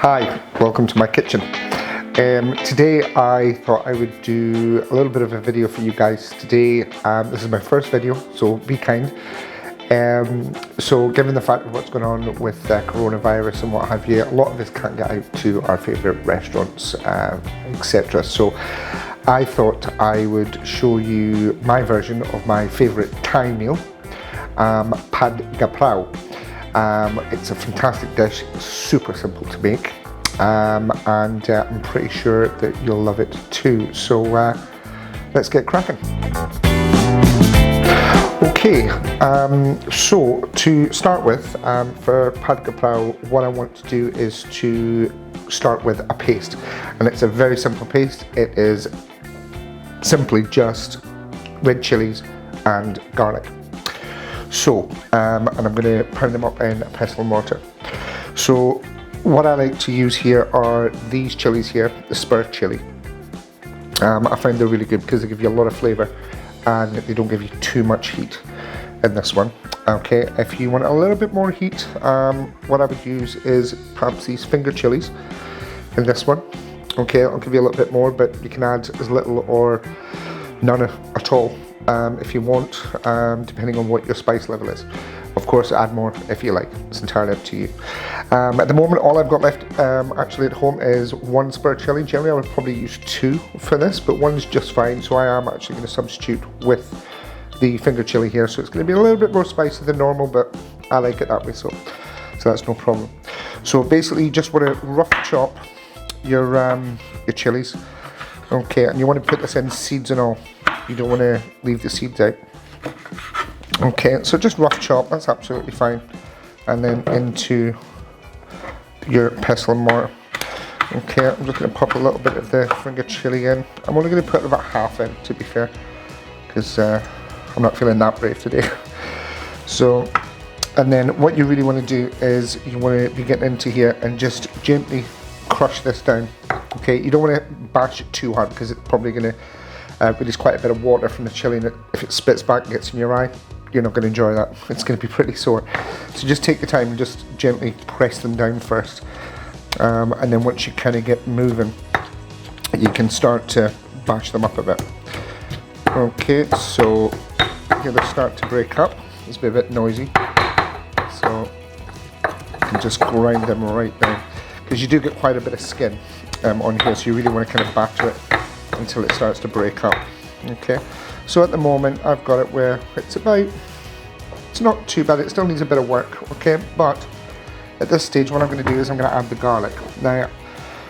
Hi, welcome to my kitchen. Today I thought I would do a little bit of a video for you guys today. This is my first video, so be kind. So given the fact of what's going on with coronavirus and what have you, a lot of us can't get out to our favourite restaurants, etc. So I thought I would show you my version of my favourite Thai meal, Pad Gaprao. It's a fantastic dish, super simple to make, and I'm pretty sure that you'll love it too. So let's get cracking. Okay, so to start with, for Pad Gaprao, what I want to do is to start with a paste, and it's a very simple paste. It is simply just red chilies and garlic. So, and I'm going to pound them up in a pestle and mortar. So what I like to use here are these chilies here, the spur chili. I find they're really good because they give you a lot of flavour and they don't give you too much heat in this one. Okay, if you want a little bit more heat, what I would use is perhaps these finger chilies in this one. Okay, I'll give you a little bit more, but you can add as little or none at all if you want, depending on what your spice level is. Of course, add more if you like, it's entirely up to you. At the moment, all I've got left actually at home is one spur chili. Generally I would probably use two for this, but one's just fine, so I am actually going to substitute with the finger chili here. So it's going to be a little bit more spicy than normal, but I like it that way, so that's no problem. So basically you just want to rough chop your chilies. Okay, and you want to put this in seeds and all. You don't want to leave the seeds out. Okay, so just rough chop, that's absolutely fine. And then into your pestle and mortar. Okay, I'm just going to pop a little bit of the finger chili in. I'm only going to put about half in, to be fair, because I'm not feeling that brave today. So, and then what you really want to do is you want to be getting into here and just gently crush this down. Okay, you don't want to bash it too hard because it's probably going to release quite a bit of water from the chili, and if it spits back and gets in your eye, you're not going to enjoy that. It's going to be pretty sore. So just take the time and just gently press them down first, and then once you kind of get moving, you can start to bash them up a bit. Okay, so here they start to break up. It's a bit noisy, so you can just grind them right down, because you do get quite a bit of skin on here, so you really want to kind of batter it until it starts to break up. Okay, so at the moment I've got it where it's not too bad, it still needs a bit of work, okay, but at this stage what I'm going to do is I'm going to add the garlic. Now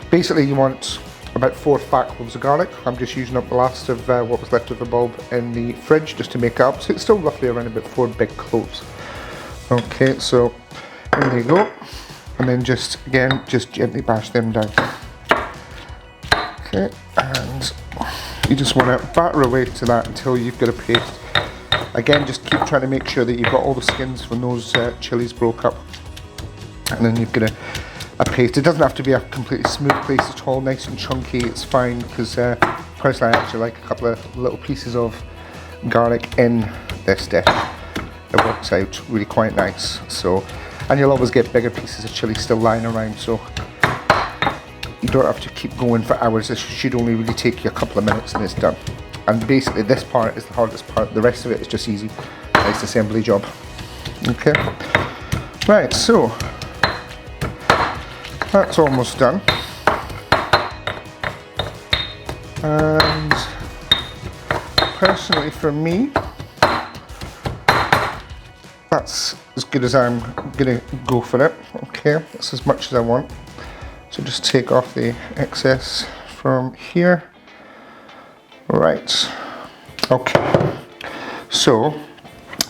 basically you want about 4 fat cloves of garlic. I'm just using up the last of what was left of the bulb in the fridge just to make it up, so it's still roughly around about 4 big cloves. Okay, so there you go, and then just gently bash them down. Okay, and you just want to batter away to that until you've got a paste. Again, just keep trying to make sure that you've got all the skins from those chilies broke up, and then you've got a paste. It doesn't have to be a completely smooth paste at all, nice and chunky, it's fine, because personally I actually like a couple of little pieces of garlic in this dish. It works out really quite nice. So, and you'll always get bigger pieces of chili still lying around, so you don't have to keep going for hours. This should only really take you a couple of minutes and it's done. And basically this part is the hardest part, the rest of it is just easy. Nice assembly job. Okay, right, so that's almost done. And personally for me, that's as good as I'm gonna go for it. Okay, that's as much as I want. So just take off the excess from here. Right, okay, so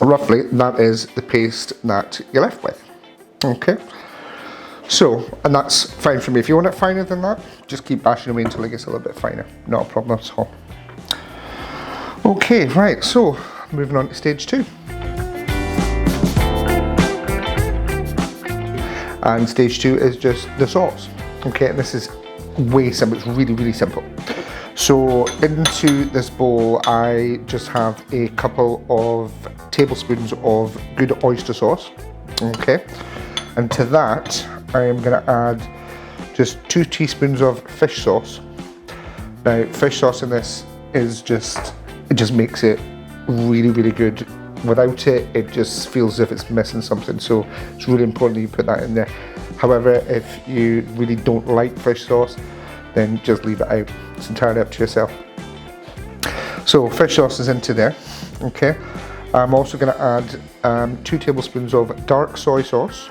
roughly that is the paste that you're left with. Okay, so, and that's fine for me. If you want it finer than that, just keep bashing away until it gets a little bit finer. Not a problem at all. Okay, right, so moving on to stage 2. And stage 2 is just the sauce. Okay, and this is way simple, it's really, really simple. So into this bowl I just have a couple of tablespoons of good oyster sauce. Okay, and to that I am going to add just 2 teaspoons of fish sauce. Now, fish sauce in this is it just makes it really, really good. Without it, it just feels as if it's missing something, so it's really important that you put that in there. However, if you really don't like fish sauce, then just leave it out. It's entirely up to yourself. So fish sauce is into there, okay. I'm also going to add 2 tablespoons of dark soy sauce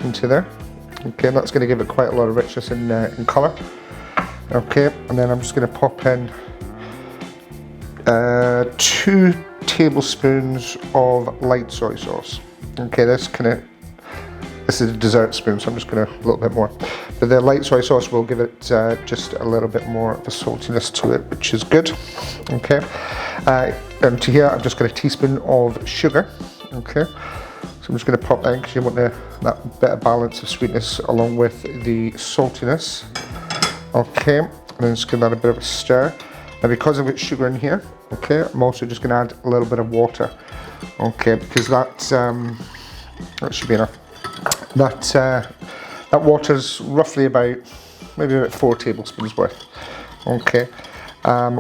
into there, okay, and that's going to give it quite a lot of richness in colour, okay. And then I'm just going to pop in 2 tablespoons of light soy sauce, okay. This is a dessert spoon, so I'm just going to a little bit more, but the light soy sauce will give it just a little bit more of a saltiness to it, which is good, okay. And to here I've just got a teaspoon of sugar, okay, so I'm just going to pop that in because you want that bit of balance of sweetness along with the saltiness, okay. And then just give that a bit of a stir. Now, because I've got sugar in here, okay, I'm also just going to add a little bit of water, okay, because that should be enough. That water's roughly maybe about 4 tablespoons worth, okay.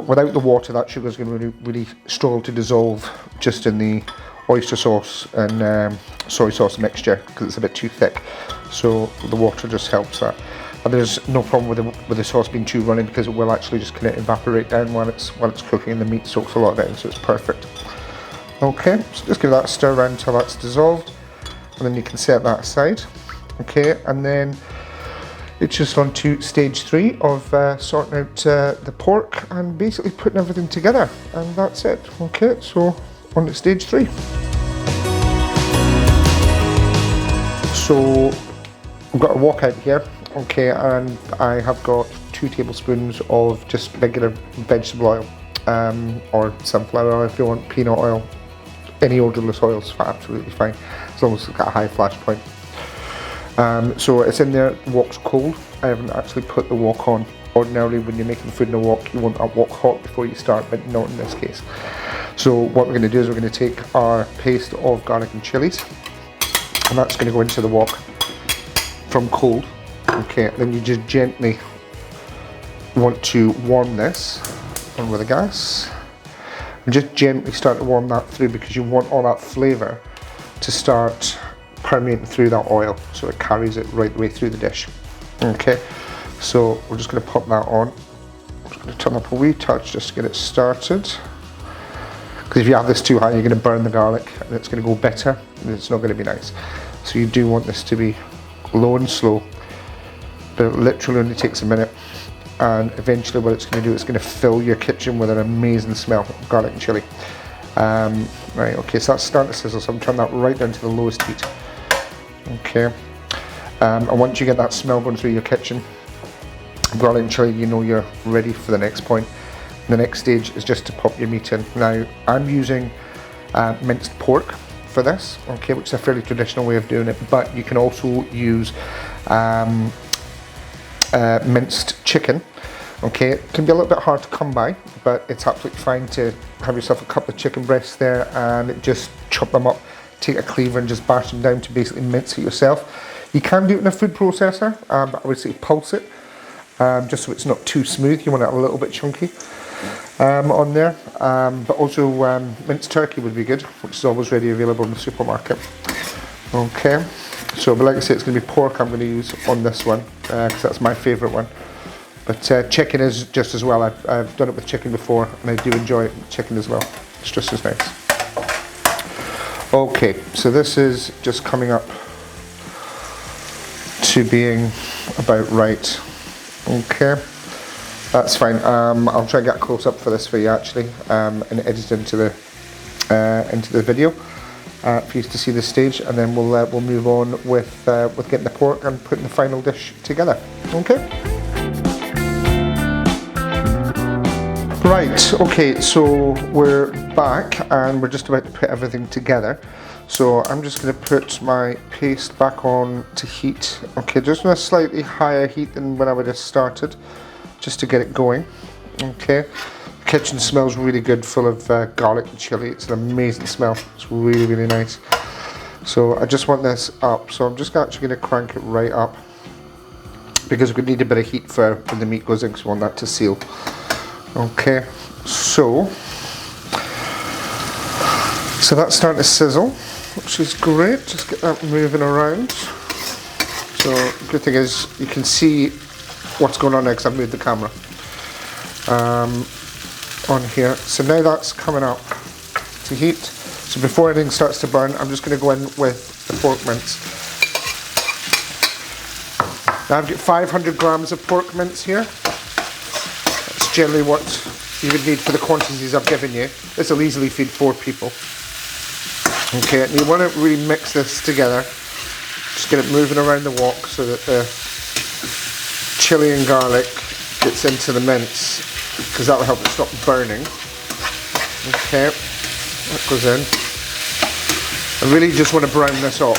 Without the water, that sugar is going to really struggle to dissolve just in the oyster sauce and soy sauce mixture because it's a bit too thick. So the water just helps that. And there's no problem with the sauce being too runny because it will actually just kind of evaporate down while it's cooking, and the meat soaks a lot of it in, so it's perfect. Okay, so just give that a stir around until that's dissolved, and then you can set that aside. Okay, and then it's just on to stage 3 of sorting out the pork and basically putting everything together, and that's it. Okay, so on to stage 3. So I've got a wok out here, okay, and I have got 2 tablespoons of just regular vegetable oil, or sunflower oil if you want, peanut oil, any odorless oil is absolutely fine, as long as it's got a high flash point. So it's in there, the wok's cold. I haven't actually put the wok on. Ordinarily when you're making food in a wok, you want that wok hot before you start, but not in this case. So what we're going to do is we're going to take our paste of garlic and chilies, and that's going to go into the wok from cold. Okay, then you just gently want to warm this on with the gas, and just gently start to warm that through because you want all that flavour to start permeating through that oil so it carries it right the way through the dish. Okay, so we're just going to pop that on. I'm just going to turn up a wee touch just to get it started, because if you have this too high you're going to burn the garlic and it's going to go bitter and it's not going to be nice. So you do want this to be low and slow, but it literally only takes a minute, and eventually what it's going to do, it's going to fill your kitchen with an amazing smell of garlic and chilli. Right, okay, so that's starting to sizzle, so I'm turning that right down to the lowest heat. Okay, and once you get that smell going through your kitchen, garlic and chilli, you know you're ready for the next point. The next stage is just to pop your meat in. Now, I'm using minced pork for this, okay, which is a fairly traditional way of doing it, but you can also use minced chicken. Okay, it can be a little bit hard to come by, but it's absolutely fine to have yourself a couple of chicken breasts there and just chop them up, take a cleaver and just bash them down to basically mince it yourself. You can do it in a food processor, but I would say pulse it, just so it's not too smooth. You want it a little bit chunky on there, but also minced turkey would be good, which is always ready available in the supermarket. Okay, so but like I say, it's going to be pork I'm going to use on this one, because that's my favourite one. But chicken is just as well. I've done it with chicken before and I do enjoy it with chicken as well. It's just as nice. Okay, so this is just coming up to being about right. Okay, that's fine. I'll try and get a close up for this for you actually, and edit into the video for you to see this stage, and then we'll move on with getting the pork and putting the final dish together. Okay. Right, okay, so we're back and we're just about to put everything together. So I'm just going to put my paste back on to heat. Okay, just on a slightly higher heat than when I would have started, just to get it going. Okay, the kitchen smells really good, full of garlic and chilli. It's an amazing smell. It's really, really nice. So I just want this up. So I'm just actually going to crank it right up. because we need a bit of heat for when the meat goes in, because we want that to seal. Okay, so that's starting to sizzle, which is great. Just get that moving around. So the good thing is you can see what's going on there because I've moved the camera on here. So now that's coming up to heat. So before anything starts to burn, I'm just going to go in with the pork mince. Now I've got 500 grams of pork mince here. That's generally what you would need for the quantities I've given you. This will easily feed 4 people. Okay, and you want to really mix this together. Just get it moving around the wok so that the chilli and garlic gets into the mince, because that will help it stop burning. Okay, that goes in. I really just want to brown this off.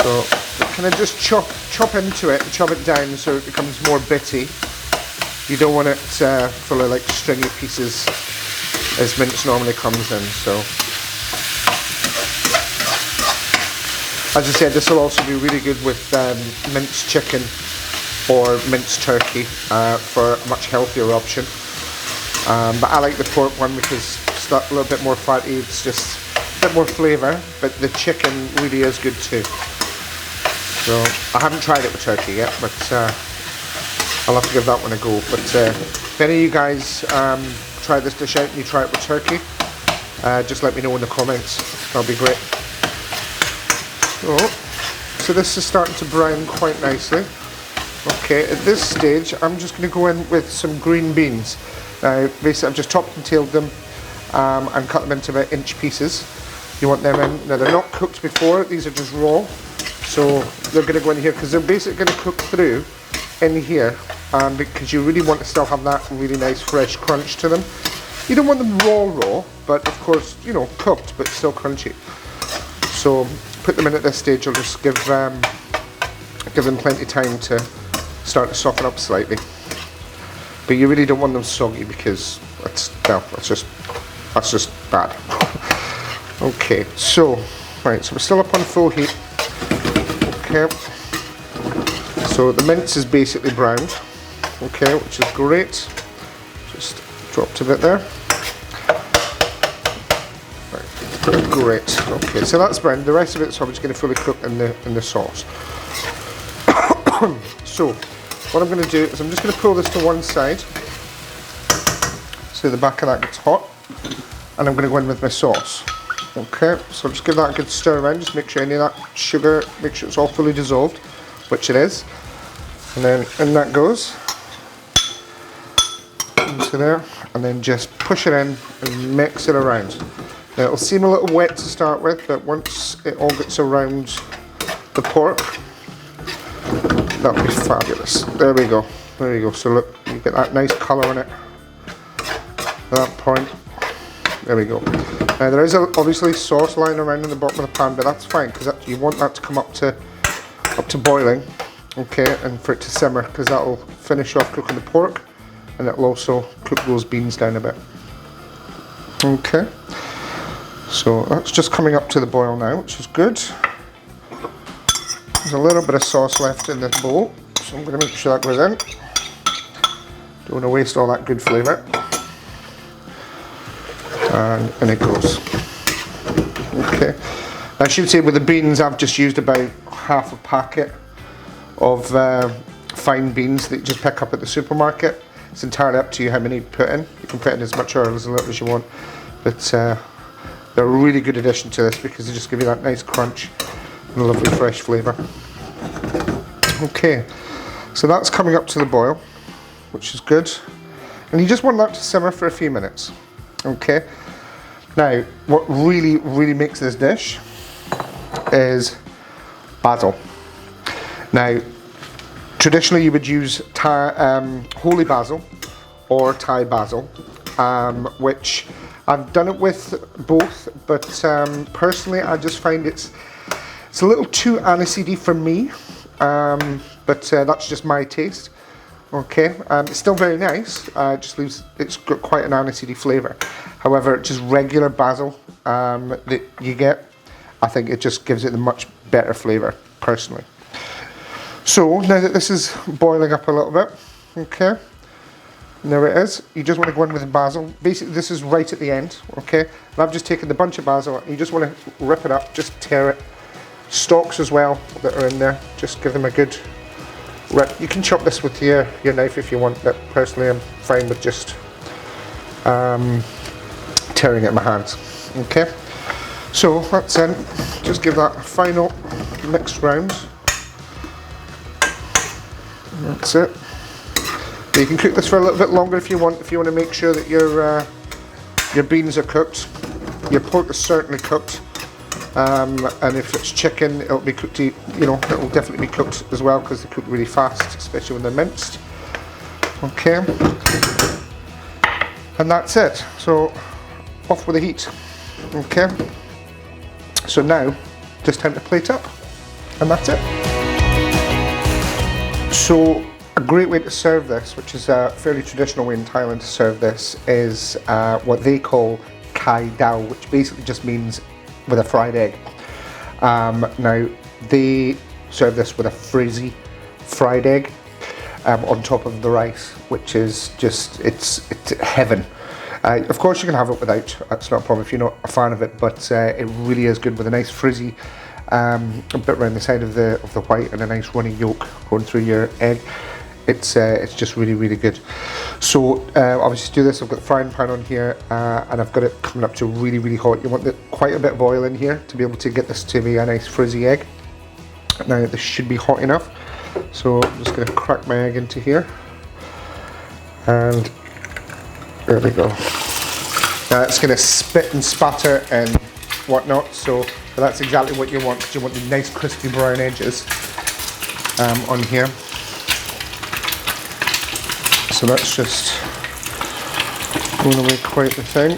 So kind of just chop into it and chop it down so it becomes more bitty. You don't want it full of like stringy pieces as mince normally comes in. So as I said, this will also be really good with minced chicken or minced turkey for a much healthier option. But I like the pork one because it's a little bit more fatty, it's just a bit more flavour, but the chicken really is good too. So I haven't tried it with turkey yet, but I'll have to give that one a go. But if any of you guys try this dish out and you try it with turkey, just let me know in the comments. That'll be great. So this is starting to brown quite nicely. Okay, at this stage I'm just going to go in with some green beans. Now basically I've just chopped and tailed them and cut them into about inch pieces. You want them in. Now they're not cooked before, these are just raw. So they're going to go in here because they're basically going to cook through in here, because you really want to still have that really nice fresh crunch to them. You don't want them raw, but of course, you know, cooked but still crunchy. So put them in at this stage. I'll just give them plenty of time to start to soften up slightly. But you really don't want them soggy because that's just bad. Okay, so right, so we're still up on full heat. Okay, so the mince is basically browned. Okay, which is great. Just dropped a bit there. Right, great. Okay, so that's browned. The rest of it's obviously going to fully cook in the sauce. So what I'm going to do is I'm just going to pull this to one side so the back of that gets hot, and I'm going to go in with my sauce. Okay, so just give that a good stir around, just make sure any of that sugar, make sure it's all fully dissolved, which it is. And then in that goes into there, and then just push it in and mix it around. Now it'll seem a little wet to start with, but once it all gets around the pork, that'll be fabulous. There we go, there you go. So look, you get that nice colour in it at that point. There we go. Now there is obviously sauce lying around in the bottom of the pan, but that's fine because you want that to come up to boiling, okay, and for it to simmer, because that will finish off cooking the pork, and it will also cook those beans down a bit. Okay, so that's just coming up to the boil now, which is good. There's a little bit of sauce left in this bowl, so I'm going to make sure that goes in. Don't want to waste all that good flavour. And in it goes. Okay, I should say with the beans I've just used about half a packet of fine beans that you just pick up at the supermarket. It's entirely up to you how many you put in. You can put in as much or as little as you want, but they're a really good addition to this because they just give you that nice crunch and a lovely fresh flavour. Okay, so that's coming up to the boil, which is good, and you just want that to simmer for a few minutes. Okay, now what really makes this dish is basil. Now traditionally you would use holy basil or Thai basil, which I've done it with both, but personally I just find it's a little too aniseedy for me, but that's just my taste. Okay, it's still very nice, it's got quite an aniseedy flavour. However, just regular basil that you get, I think it just gives it a much better flavour, personally. So now that this is boiling up a little bit, okay, and there it is. You just want to go in with the basil. Basically, this is right at the end, okay. And I've just taken the bunch of basil. You just want to rip it up, just tear it. Stalks as well that are in there. Just give them a good rip. You can chop this with your knife if you want, but personally, I'm fine with just tearing it in my hands. Okay. So that's it. Just give that a final mix round. That's it. You can cook this for a little bit longer if you want. If you want to make sure that your beans are cooked, your pork is certainly cooked, and if it's chicken, it'll be cooked. It'll definitely be cooked as well because they cook really fast, especially when they're minced. Okay, and that's it. So off with the heat. Okay. So now, just time to plate up, and that's it. So a great way to serve this, which is a fairly traditional way in Thailand to serve this, is what they call kai dao, which basically just means with a fried egg. Now they serve this with a frizzy fried egg on top of the rice, which is just it's heaven. Of course you can have it without, that's not a problem if you're not a fan of it, but it really is good with a nice frizzy bit around the side of the white and a nice runny yolk going through your egg. It's just really, really good. So obviously to do this, I've got the frying pan on here and I've got it coming up to really, really hot. You want quite a bit of oil in here to be able to get this to be a nice frizzy egg. Now this should be hot enough. So I'm just going to crack my egg into here. And there we go. Now it's going to spit and spatter and whatnot. So that's exactly what you want, because you want the nice crispy brown edges on here. So that's just going away quite the thing.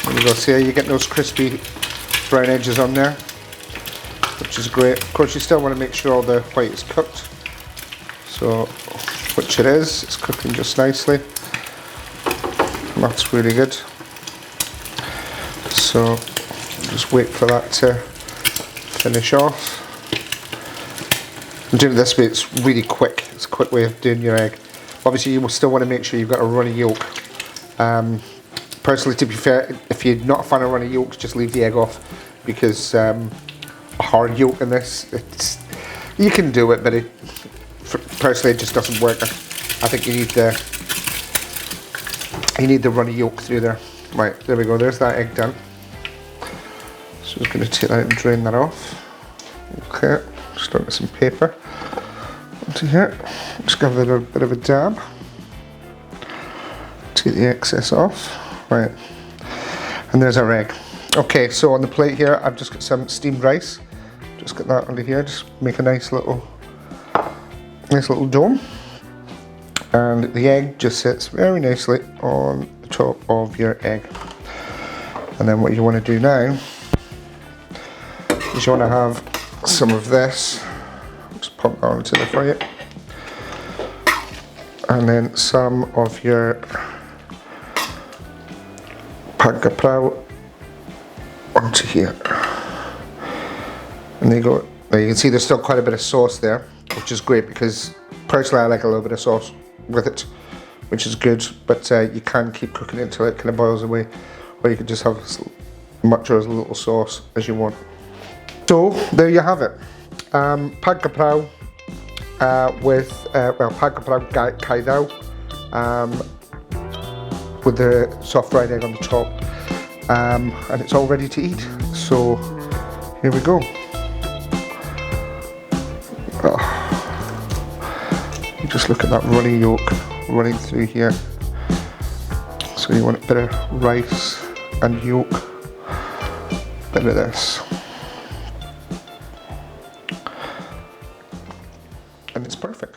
There you go, see how you get those crispy brown edges on there, which is great. Of course you still want to make sure all the white is cooked. So, which it is, it's cooking just nicely. That's really good. So, just wait for that to finish off. And doing it this way, it's really quick. It's a quick way of doing your egg. Obviously you will still want to make sure you've got a runny yolk. Personally, to be fair, if you're not a fan of runny yolks, just leave the egg off, because a hard yolk in this, you can do it, but personally it just doesn't work. I think you need the runny yolk through there. Right, there we go, there's that egg done. So I'm just going to take that and drain that off. Okay, start with some paper onto here. Just give it a bit of a dab. Take the excess off. Right, and there's our egg. Okay, so on the plate here, I've just got some steamed rice. Just got that under here. Just make a nice little dome. And the egg just sits very nicely on the top of your egg. And then what you want to do now is you want to have some of this. Just pop that onto there for you. And then some of your Pad Gaprao onto here. And there you go. Now you can see there's still quite a bit of sauce there, which is great, because personally I like a little bit of sauce with it, which is good, but you can keep cooking it until it kind of boils away, or you can just have as much or as little sauce as you want. So there you have it. Pad Gaprao with Pad Gaprao kai dao with the soft fried egg on the top, and it's all ready to eat. So here we go. Oh. You just look at that runny yolk running through here. So you want a bit of rice and yolk, bit of this, and it's perfect.